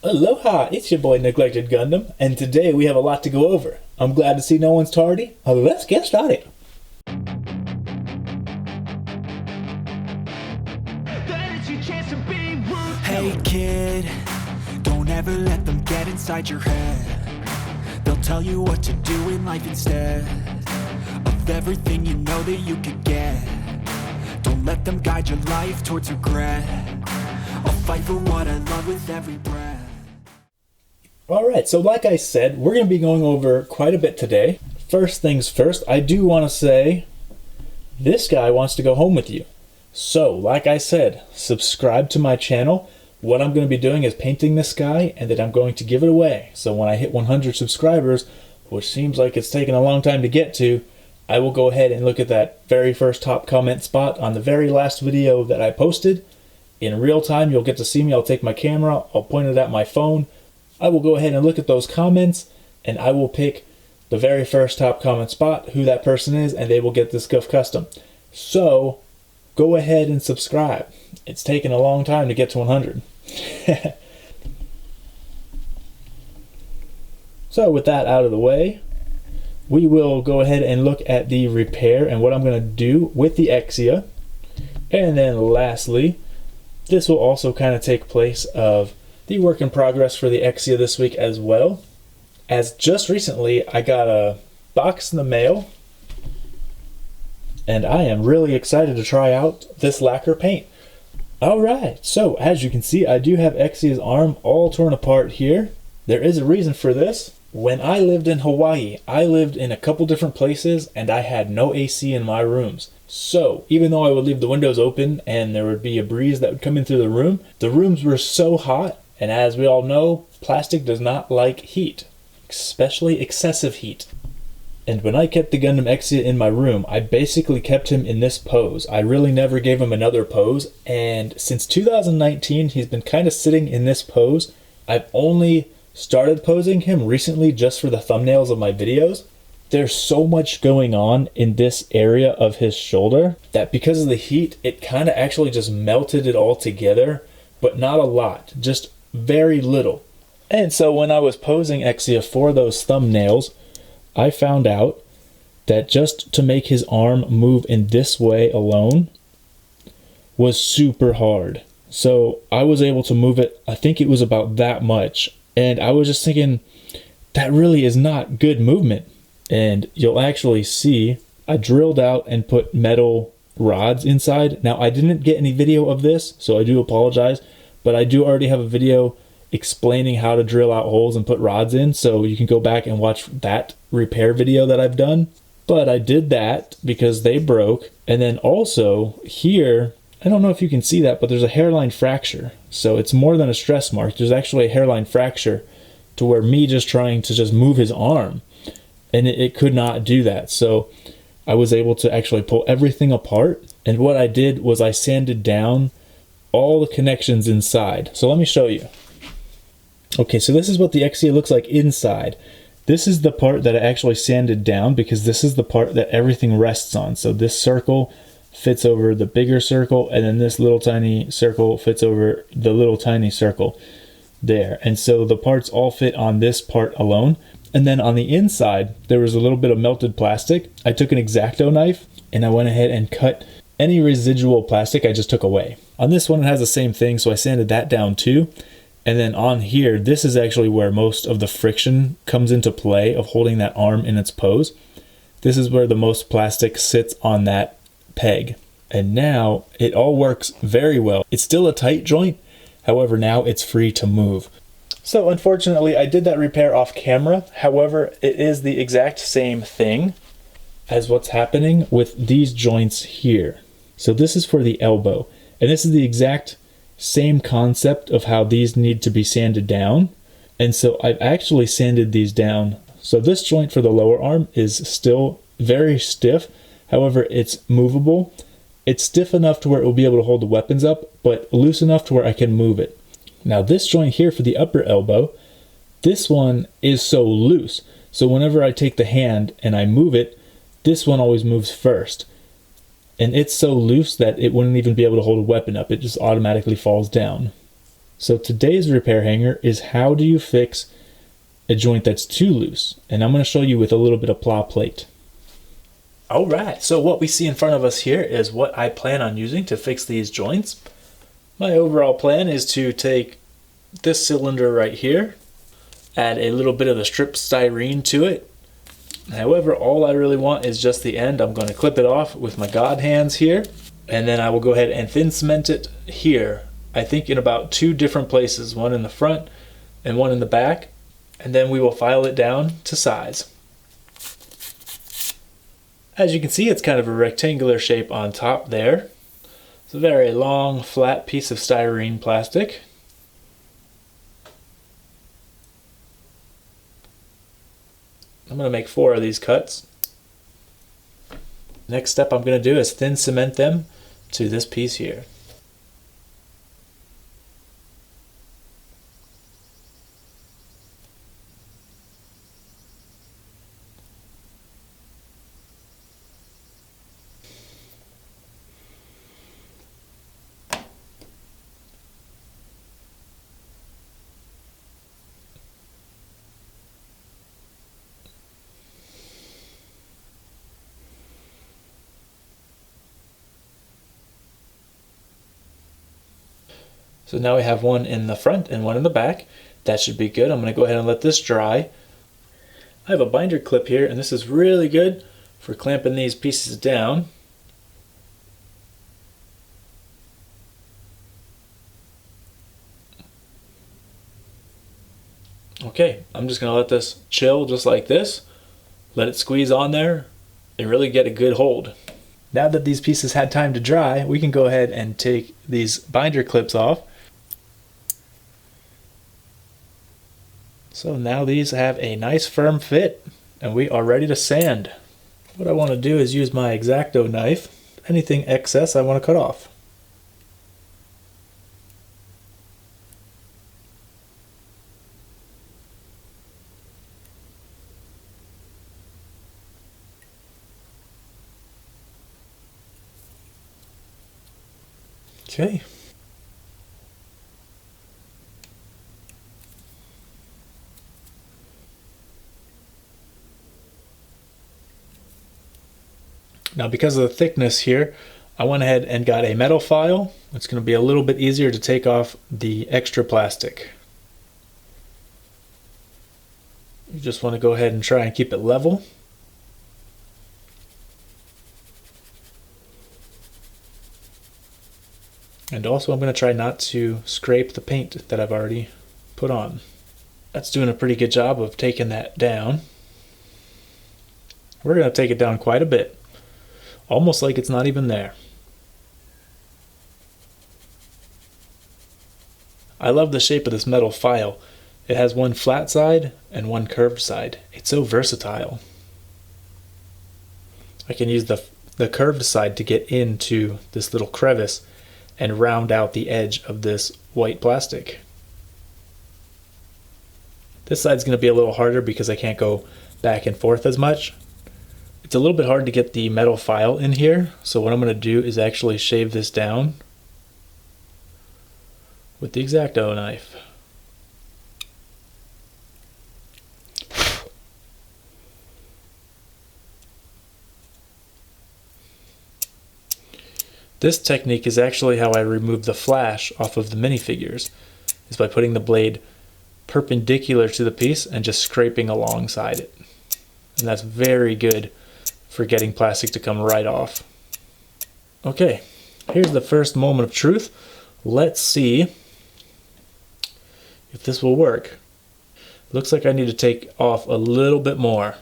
Aloha, it's your boy Neglected Gundam, and today we have a lot to go over. I'm glad to see no one's tardy. Let's get started. Hey kid, don't ever let them get inside your head. They'll tell you what to do in life instead of everything you know that you could get. Don't let them guide your life towards regret. I'll fight for what I love with every breath. Alright, so like I said, we're going to be going over quite a bit today. First things first, I do want to say, this guy wants to go home with you. So, like I said, subscribe to my channel. What I'm going to be doing is painting this guy, and then I'm going to give it away. So when I hit 100 subscribers, which seems like it's taken a long time to get to, I will go ahead and look at that very first top comment spot on the very last video that I posted. In real time, you'll get to see me. I'll take my camera, I'll point it at my phone. I will go ahead and look at those comments, and I will pick the very first top comment spot, who that person is, and they will get this GUF custom. So, go ahead and subscribe. It's taken a long time to get to 100. So, with that out of the way, we will go ahead and look at the repair and what I'm going to do with the Exia. And then lastly, this will also kind of take place of the work in progress for the Exia this week as well. As just recently, I got a box in the mail, and I am really excited to try out this lacquer paint. Alright, so as you can see, I do have Exia's arm all torn apart here. There is a reason for this. When I lived in Hawaii, I lived in a couple different places, and I had no AC in my rooms. So, even though I would leave the windows open and there would be a breeze that would come in through the rooms were so hot. And as we all know, plastic does not like heat, especially excessive heat. And when I kept the Gundam Exia in my room, I basically kept him in this pose. I really never gave him another pose, and since 2019, he's been kind of sitting in this pose. I've only started posing him recently just for the thumbnails of my videos. There's so much going on in this area of his shoulder that because of the heat, it kind of actually just melted it all together, but not a lot, just very little. And so when I was posing Exia for those thumbnails, I found out that just to make his arm move in this way alone was super hard. So I was able to move it, I think it was about that much. And I was just thinking, that really is not good movement. And you'll actually see, I drilled out and put metal rods inside. Now I didn't get any video of this, so I do apologize. But I do already have a video explaining how to drill out holes and put rods in, so you can go back and watch that repair video that I've done. But I did that because they broke. And then also here, I don't know if you can see that, but there's a hairline fracture. So it's more than a stress mark. There's actually a hairline fracture to where me just trying to just move his arm, and it could not do that. So I was able to actually pull everything apart. And what I did was I sanded down all the connections inside. So let me show you. Okay, so this is what the Exia looks like inside. This is the part that I actually sanded down because this is the part that everything rests on. So this circle fits over the bigger circle, and then this little tiny circle fits over the little tiny circle there. And so the parts all fit on this part alone. And then on the inside, there was a little bit of melted plastic. I took an X-Acto knife and I went ahead and cut any residual plastic I just took away. On this one, it has the same thing, so I sanded that down too. And then on here, this is actually where most of the friction comes into play of holding that arm in its pose. This is where the most plastic sits on that peg. And now it all works very well. It's still a tight joint, however now it's free to move. So unfortunately, I did that repair off camera. However, it is the exact same thing as what's happening with these joints here. So this is for the elbow, and this is the exact same concept of how these need to be sanded down. And so I've actually sanded these down. So this joint for the lower arm is still very stiff. However, it's movable. It's stiff enough to where it will be able to hold the weapons up, but loose enough to where I can move it. Now this joint here for the upper elbow, this one is so loose. So whenever I take the hand and I move it, this one always moves first. And it's so loose that it wouldn't even be able to hold a weapon up. It just automatically falls down. So today's repair hanger is how do you fix a joint that's too loose, and I'm going to show you with a little bit of plow plate. Alright, so what we see in front of us here is what I plan on using to fix these joints. My overall plan is to take this cylinder right here, add a little bit of the strip styrene to it. However, all I really want is just the end. I'm going to clip it off with my God hands here, and then I will go ahead and thin cement it here. I think in about 2 different places, one in the front and one in the back, and then we will file it down to size. As you can see, it's kind of a rectangular shape on top there. It's a very long, flat piece of styrene plastic. I'm going to make 4 of these cuts. Next step I'm going to do is thin cement them to this piece here. So now we have one in the front and one in the back. That should be good. I'm going to go ahead and let this dry. I have a binder clip here, and this is really good for clamping these pieces down. Okay, I'm just going to let this chill just like this. Let it squeeze on there and really get a good hold. Now that these pieces had time to dry, we can go ahead and take these binder clips off. So now these have a nice firm fit and we are ready to sand. What I want to do is use my X-Acto knife. Anything excess I want to cut off. Okay. Now because of the thickness here, I went ahead and got a metal file. It's going to be a little bit easier to take off the extra plastic. You just want to go ahead and try and keep it level. And also I'm going to try not to scrape the paint that I've already put on. That's doing a pretty good job of taking that down. We're going to take it down quite a bit. Almost like it's not even there. I love the shape of this metal file. It has one flat side and one curved side. It's so versatile. I can use the curved side to get into this little crevice and round out the edge of this white plastic. This side's going to be a little harder because I can't go back and forth as much. It's a little bit hard to get the metal file in here, so what I'm going to do is actually shave this down with the X-Acto knife. This technique is actually how I remove the flash off of the minifigures, is by putting the blade perpendicular to the piece and just scraping alongside it. And that's very good for getting plastic to come right off. Okay, here's the first moment of truth. Let's see if this will work. Looks like I need to take off a little bit more.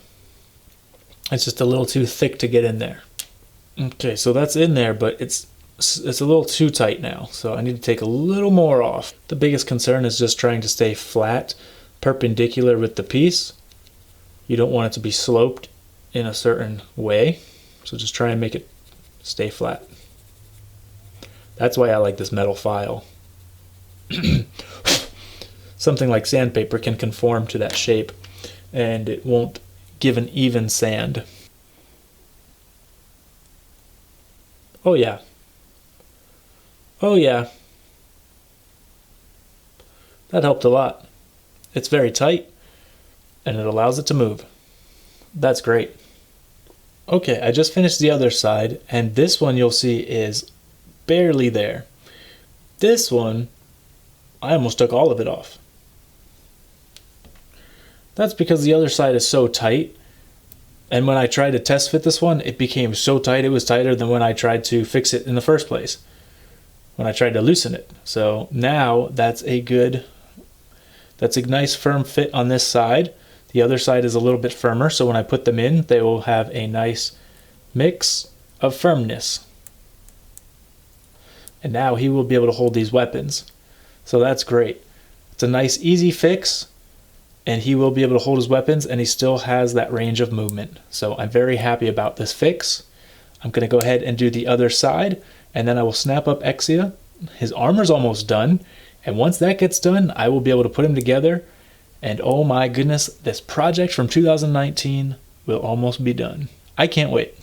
It's just a little too thick to get in there. Okay, so that's in there, but it's a little too tight now, so I need to take a little more off. The biggest concern is just trying to stay flat, perpendicular with the piece. You don't want it to be sloped in a certain way, so just try and make it stay flat. That's why I like this metal file. Something like sandpaper can conform to that shape and it won't give an even sand. Oh yeah. Oh yeah. That helped a lot. It's very tight, and it allows it to move. That's great. Okay, I just finished the other side, and this one you'll see is barely there. This one, I almost took all of it off. That's because the other side is so tight, and when I tried to test fit this one, it became so tight it was tighter than when I tried to fix it in the first place, when I tried to loosen it. So now that's a nice firm fit on this side. The other side is a little bit firmer, so when I put them in, they will have a nice mix of firmness. And now he will be able to hold these weapons. So that's great. It's a nice easy fix, and he will be able to hold his weapons, and he still has that range of movement. So I'm very happy about this fix. I'm going to go ahead and do the other side, and then I will snap up Exia. His armor's almost done, and once that gets done, I will be able to put him together. And oh my goodness, this project from 2019 will almost be done. I can't wait.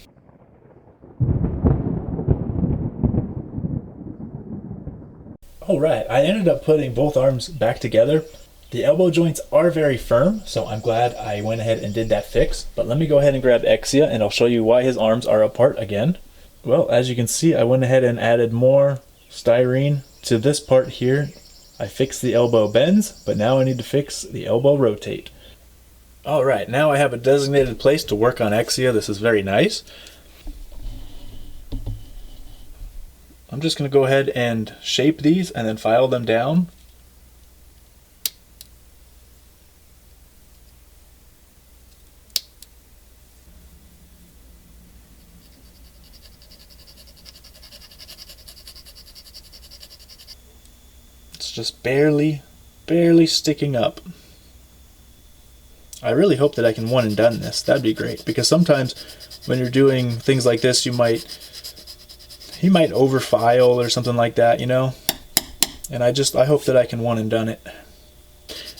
Alright, I ended up putting both arms back together. The elbow joints are very firm, so I'm glad I went ahead and did that fix. But let me go ahead and grab Exia, and I'll show you why his arms are apart again. Well, as you can see, I went ahead and added more styrene to this part here. I fixed the elbow bends, but now I need to fix the elbow rotate. Alright, now I have a designated place to work on Exia. This is very nice. I'm just going to go ahead and shape these and then file them down. Just barely sticking up. I really hope that I can one and done this. That'd be great, because sometimes when you're doing things like this, he might overfile or something like that, you know. And I hope that I can one and done it.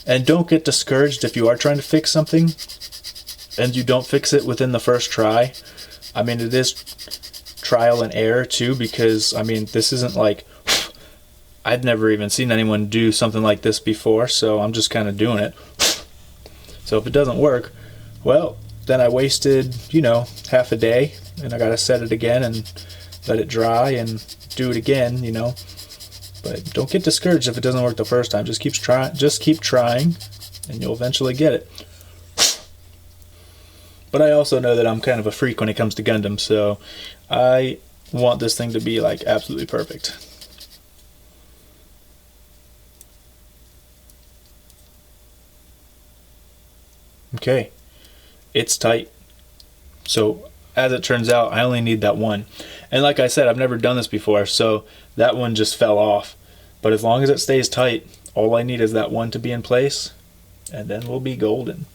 And don't get discouraged if you are trying to fix something and you don't fix it within the first try. I mean, it is trial and error too, because I mean, this isn't like, I've never even seen anyone do something like this before, so I'm just kind of doing it. So if it doesn't work, well, then I wasted, you know, half a day, and I gotta set it again and let it dry and do it again, you know. But don't get discouraged if it doesn't work the first time. Just keep trying, and you'll eventually get it. But I also know that I'm kind of a freak when it comes to Gundam, so I want this thing to be like absolutely perfect. Okay, it's tight. So as it turns out, I only need that one. And like I said, I've never done this before, so that one just fell off. But as long as it stays tight, all I need is that one to be in place, and then we'll be golden.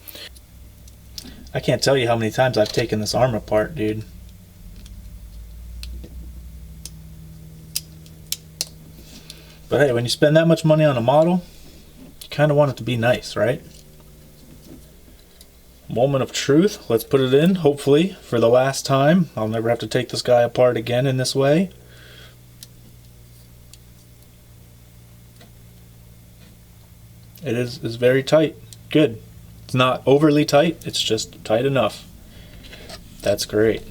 I can't tell you how many times I've taken this arm apart, dude. But hey, when you spend that much money on a model, you kind of want it to be nice, right? Moment of truth. Let's put it in, hopefully, for the last time. I'll never have to take this guy apart again in this way. It is very tight. Good. It's not overly tight, it's just tight enough. That's great.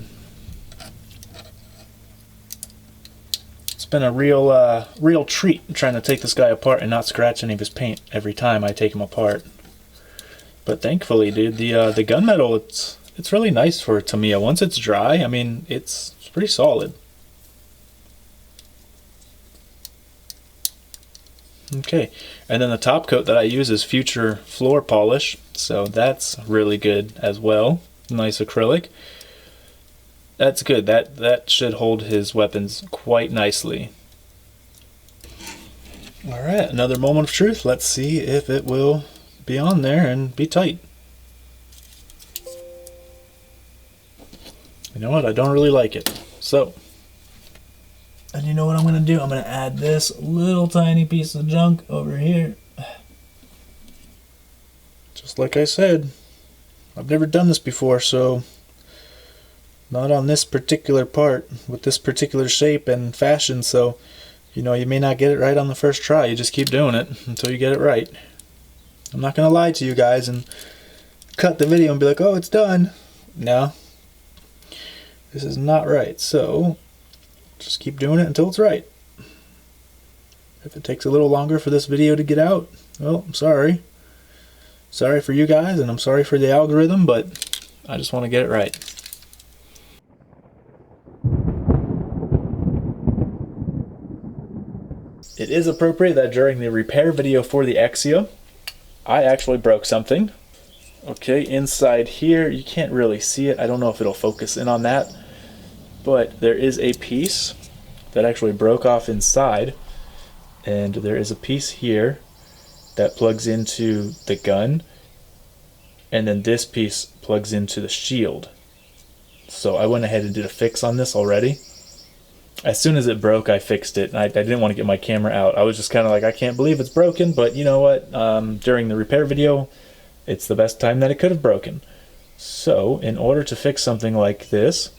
It's been a real treat trying to take this guy apart and not scratch any of his paint every time I take him apart. But thankfully, dude, the gunmetal, it's really nice for Tamiya. Once it's dry, I mean, it's pretty solid. Okay, and then the top coat that I use is Future Floor Polish, so that's really good as well. Nice acrylic. That's good. That should hold his weapons quite nicely. All right, another moment of truth. Let's see if it will be on there and be tight. You know what? I don't really like it. So, and you know what I'm going to do? I'm going to add this little tiny piece of junk over here. Just like I said, I've never done this before, so not on this particular part with this particular shape and fashion, so You know, you may not get it right on the first try. You just keep doing it until you get it right. I'm not going to lie to you guys and cut the video and be like, oh, it's done. No. This is not right. So, just keep doing it until it's right. If it takes a little longer for this video to get out, well, I'm sorry. Sorry for you guys, and I'm sorry for the algorithm, but I just want to get it right. It is appropriate that during the repair video for the Exia, I actually broke something. Okay, inside here, you can't really see it. I don't know if it'll focus in on that, but there is a piece that actually broke off inside, and there is a piece here that plugs into the gun, and then this piece plugs into the shield. So I went ahead and did a fix on this already. As soon as it broke, I fixed it, and I didn't want to get my camera out. I was just kind of like, I can't believe it's broken, but you know what? During the repair video, it's the best time that it could have broken. So, in order to fix something like this,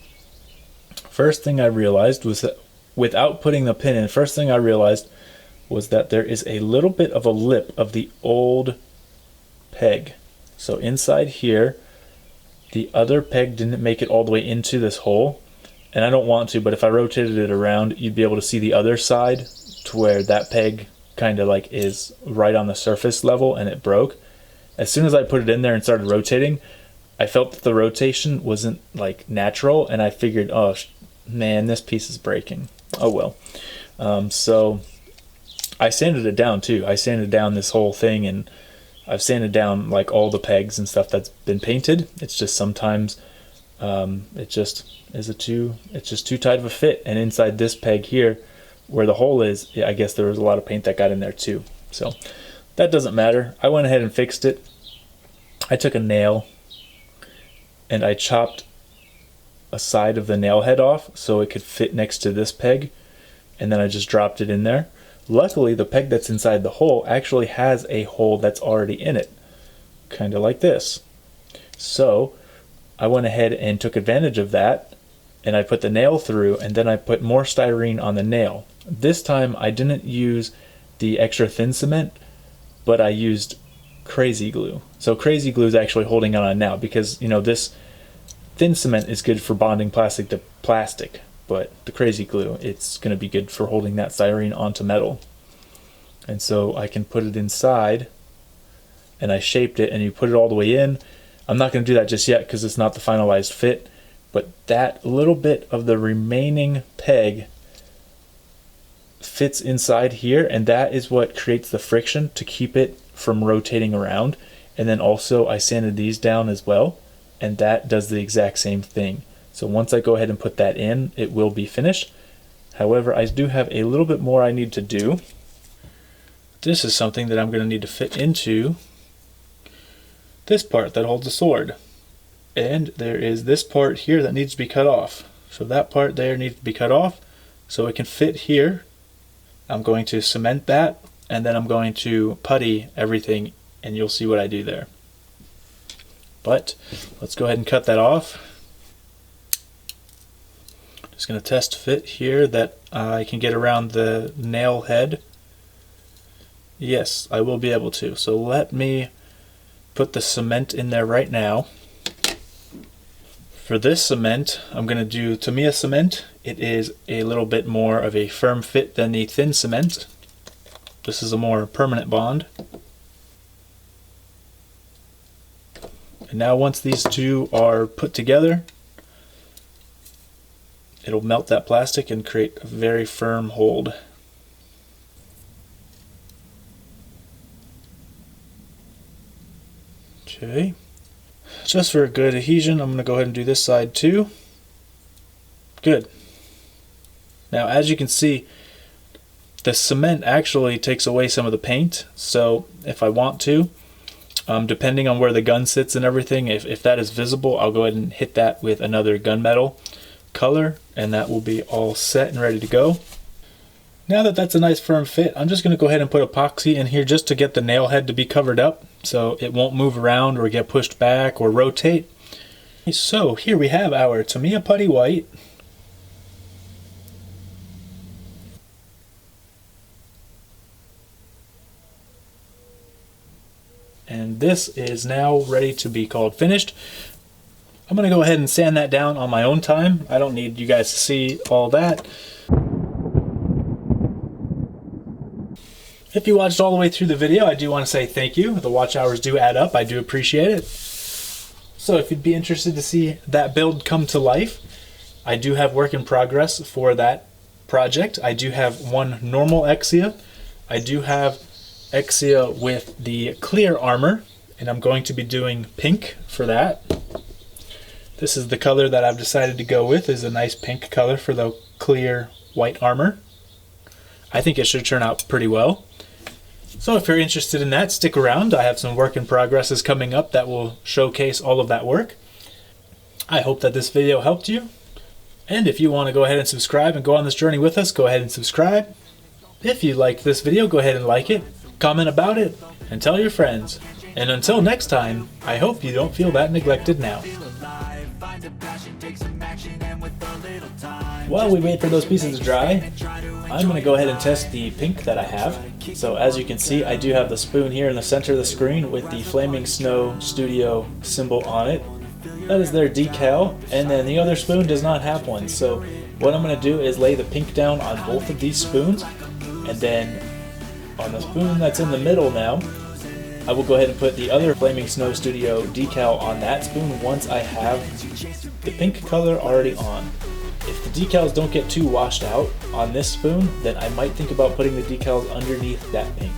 first thing I realized was that, without putting the pin in, first thing I realized was that there is a little bit of a lip of the old peg. So inside here, the other peg didn't make it all the way into this hole. And I don't want to, but if I rotated it around, you'd be able to see the other side to where that peg kind of like is right on the surface level and it broke. As soon as I put it in there and started rotating, I felt that the rotation wasn't like natural, and I figured, oh man, this piece is breaking. Oh well. So I sanded it down too. I sanded down this whole thing, and I've sanded down like all the pegs and stuff that's been painted. It's just sometimes it just is it's just too tight of a fit. And inside this peg here, where the hole is, I guess there was a lot of paint that got in there too. So that doesn't matter. I went ahead and fixed it. I took a nail and I chopped a side of the nail head off so it could fit next to this peg, and then I just dropped it in there. Luckily, the peg that's inside the hole actually has a hole that's already in it, kind of like this. So I went ahead and took advantage of that, and I put the nail through, and then I put more styrene on the nail. This time I didn't use the extra thin cement, but I used crazy glue. So crazy glue is actually holding on now, because you know this thin cement is good for bonding plastic to plastic, but the crazy glue, it's going to be good for holding that styrene onto metal. And so I can put it inside, and I shaped it, and you put it all the way in. I'm not going to do that just yet because it's not the finalized fit, but that little bit of the remaining peg fits inside here, and that is what creates the friction to keep it from rotating around. And then also I sanded these down as well, and that does the exact same thing. So once I go ahead and put that in, it will be finished. However, I do have a little bit more I need to do. This is something that I'm going to need to fit into this part that holds the sword. And there is this part here that needs to be cut off. So that part there needs to be cut off so it can fit here. I'm going to cement that, and then I'm going to putty everything, and you'll see what I do there. But let's go ahead and cut that off. Just going to test fit here that I can get around the nail head. Yes, I will be able to. So let me put the cement in there right now. For this cement, I'm going to do Tamiya cement. It is a little bit more of a firm fit than the thin cement. This is a more permanent bond. And now once these two are put together, it'll melt that plastic and create a very firm hold. Okay. Just for a good adhesion, I'm going to go ahead and do this side too. Good. Now as you can see, the cement actually takes away some of the paint, so if I want to, depending on where the gun sits and everything, if that is visible, I'll go ahead and hit that with another gunmetal color, and that will be all set and ready to go. Now that that's a nice firm fit, I'm just going to go ahead and put epoxy in here just to get the nail head to be covered up so it won't move around or get pushed back or rotate. So here we have our Tamiya Putty White. and this is now ready to be called finished. I'm going to go ahead and sand that down on my own time. I don't need you guys to see all that. If you watched all the way through the video, I do want to say thank you. The watch hours do add up. I do appreciate it. So if you'd be interested to see that build come to life, I do have work in progress for that project. I do have one normal Exia. I do have Exia with the clear armor, and I'm going to be doing pink for that. This is the color that I've decided to go with, is a nice pink color for the clear white armor. I think it should turn out pretty well. So if you're interested in that, stick around. I have some work in progresses coming up that will showcase all of that work. I hope that this video helped you. And if you want to go ahead and subscribe and go on this journey with us, go ahead and subscribe. If you liked this video, go ahead and like it, comment about it, and tell your friends. And until next time, I hope you don't feel that neglected now. While we wait for those pieces to dry, I'm going to go ahead and test the pink that I have. So as you can see, I do have the spoon here in the center of the screen with the Flaming Snow Studio symbol on it. That is their decal, and then the other spoon does not have one. So what I'm going to do is lay the pink down on both of these spoons, and then on the spoon that's in the middle now, I will go ahead and put the other Flaming Snow Studio decal on that spoon once I have the pink color already on. If the decals don't get too washed out on this spoon, then I might think about putting the decals underneath that pink.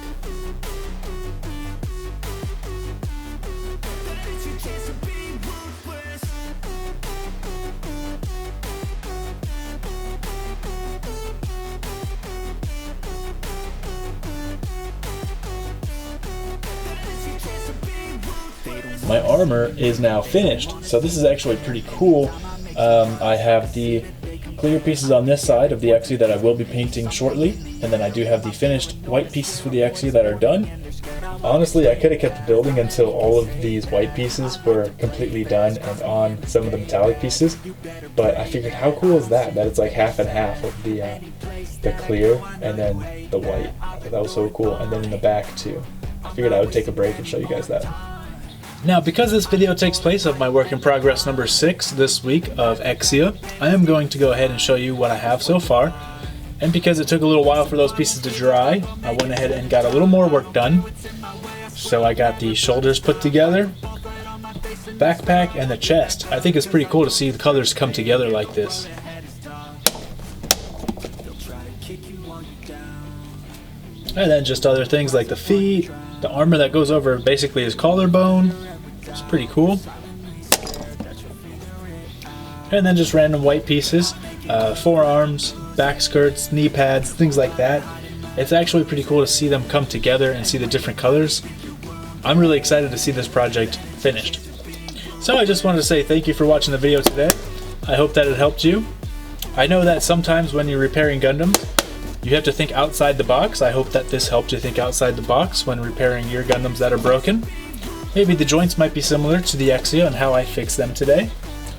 My armor is now finished, so this is actually pretty cool. I have the clear pieces on this side of the Exia that I will be painting shortly, and then I do have the finished white pieces for the Exia that are done. Honestly, I could have kept building until all of these white pieces were completely done and on some of the metallic pieces, but I figured how cool is that it's like half and half of the clear and then the white. That was so cool. And then in the back too. I figured I would take a break and show you guys that. Now, because this video takes place of my work in progress number 6 this week of Exia, I am going to go ahead and show you what I have so far. And because it took a little while for those pieces to dry, I went ahead and got a little more work done. So I got the shoulders put together, backpack, and the chest. I think it's pretty cool to see the colors come together like this. And then just other things like the feet, the armor that goes over basically his collarbone. It's pretty cool. And then just random white pieces, forearms, back skirts, knee pads, things like that. It's actually pretty cool to see them come together and see the different colors. I'm really excited to see this project finished. So I just wanted to say thank you for watching the video today. I hope that it helped you. I know that sometimes when you're repairing Gundams, you have to think outside the box. I hope that this helped you think outside the box when repairing your Gundams that are broken. Maybe the joints might be similar to the Exia and how I fixed them today.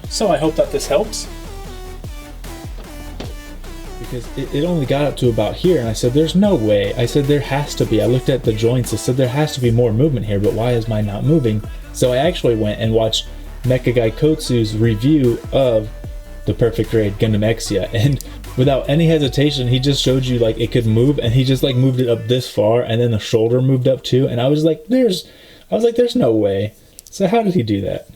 So I hope that this helps. Because it only got up to about here, and I said there's no way. I said there has to be. I looked at the joints, I said there has to be more movement here, but why is mine not moving? So I actually went and watched Mecha Guy Kotsu's review of the Perfect Raid Gundam Exia, and without any hesitation, he just showed you like it could move, and he just like moved it up this far, and then the shoulder moved up too, and I was like, there's no way. So how did he do that?